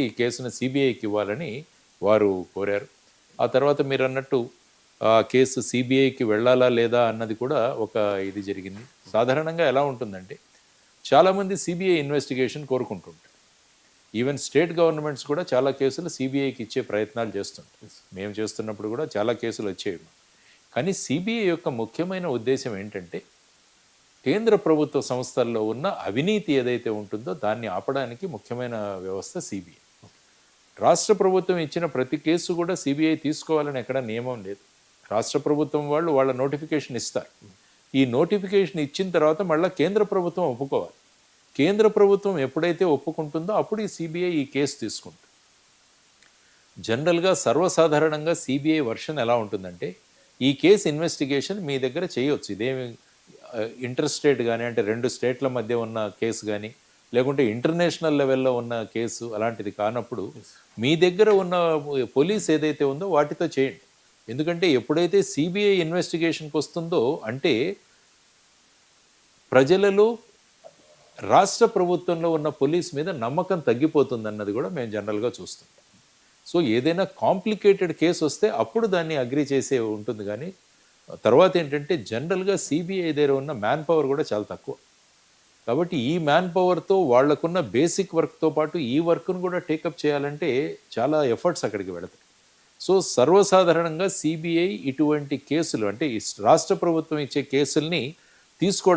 కాబట్టి ఈ కేసును సిబిఐకి ఇవ్వాలని వారు కోరారు. ఆ తర్వాత మీరన్నట్టు ఆ కేసు సిబిఐకి వెళ్ళాలా లేదా అన్నది కూడా ఒక ఇది జరిగింది. సాధారణంగా ఎలా ఉంటుందంటే చాలామంది సిబిఐ ఇన్వెస్టిగేషన్ కోరుకుంటుంటారు. ఈవెన్ స్టేట్ గవర్నమెంట్స్ కూడా చాలా కేసులు సిబిఐకి ఇచ్చే ప్రయత్నాలు చేస్తుంటారు. మేము చేస్తున్నప్పుడు కూడా చాలా కేసులు వచ్చేవి. కానీ సిబిఐ యొక్క ముఖ్యమైన ఉద్దేశం ఏంటంటే కేంద్ర ప్రభుత్వ సంస్థల్లో ఉన్న అవినీతి ఏదైతే ఉంటుందో దాన్ని ఆపడానికి ముఖ్యమైన వ్యవస్థ సిబిఐ. రాష్ట్ర ప్రభుత్వం ఇచ్చిన ప్రతి కేసు కూడా సిబిఐ తీసుకోవాలని ఎక్కడ నియమం లేదు. రాష్ట్ర ప్రభుత్వం వాళ్ళు వాళ్ళ నోటిఫికేషన్ ఇస్తారు. ఈ నోటిఫికేషన్ ఇచ్చిన తర్వాత మళ్ళీ కేంద్ర ప్రభుత్వం ఒప్పుకోవాలి. కేంద్ర ప్రభుత్వం ఎప్పుడైతే ఒప్పుకుంటుందో అప్పుడు ఈ సిబిఐ ఈ కేసు తీసుకుంటుంది. జనరల్గా సర్వసాధారణంగా సిబిఐ వర్షన్ ఎలా ఉంటుందంటే ఈ కేసు ఇన్వెస్టిగేషన్ మీ దగ్గర చేయొచ్చు. ఇదేమి ఇంటర్ స్టేట్ కానీ అంటే 2 స్టేట్ల మధ్య ఉన్న కేసు కానీ లేకుంటే ఇంటర్నేషనల్ లెవెల్లో ఉన్న కేసు అలాంటిది కానప్పుడు మీ దగ్గర ఉన్న పోలీస్ ఏదైతే ఉందో వాటితో చేయండి. ఎందుకంటే ఎప్పుడైతే సిబిఐ ఇన్వెస్టిగేషన్కి వస్తుందో అంటే ప్రజలలో రాష్ట్ర ప్రభుత్వంలో ఉన్న పోలీస్ మీద నమ్మకం తగ్గిపోతుందన్నది కూడా మేము జనరల్గా చూస్తుంటాం. సో ఏదైనా కాంప్లికేటెడ్ కేసు వస్తే అప్పుడు దాన్ని అగ్రి చేసే ఉంటుంది. కానీ తర్వాత ఏంటంటే జనరల్గా సిబిఐ దగ్గర ఉన్న మ్యాన్ పవర్ కూడా చాలా తక్కువ. కాబట్టి ఈ మ్యాన్ పవర్తో వాళ్లకున్న బేసిక్ వర్క్తో పాటు ఈ వర్క్ను కూడా టేకప్ చేయాలంటే చాలా ఎఫర్ట్స్ అక్కడికి వెళతాయి. సో సర్వసాధారణంగా సిబిఐ ఇటువంటి కేసులు అంటే రాష్ట్ర ప్రభుత్వం ఇచ్చే కేసుల్ని తీసుకోవడానికి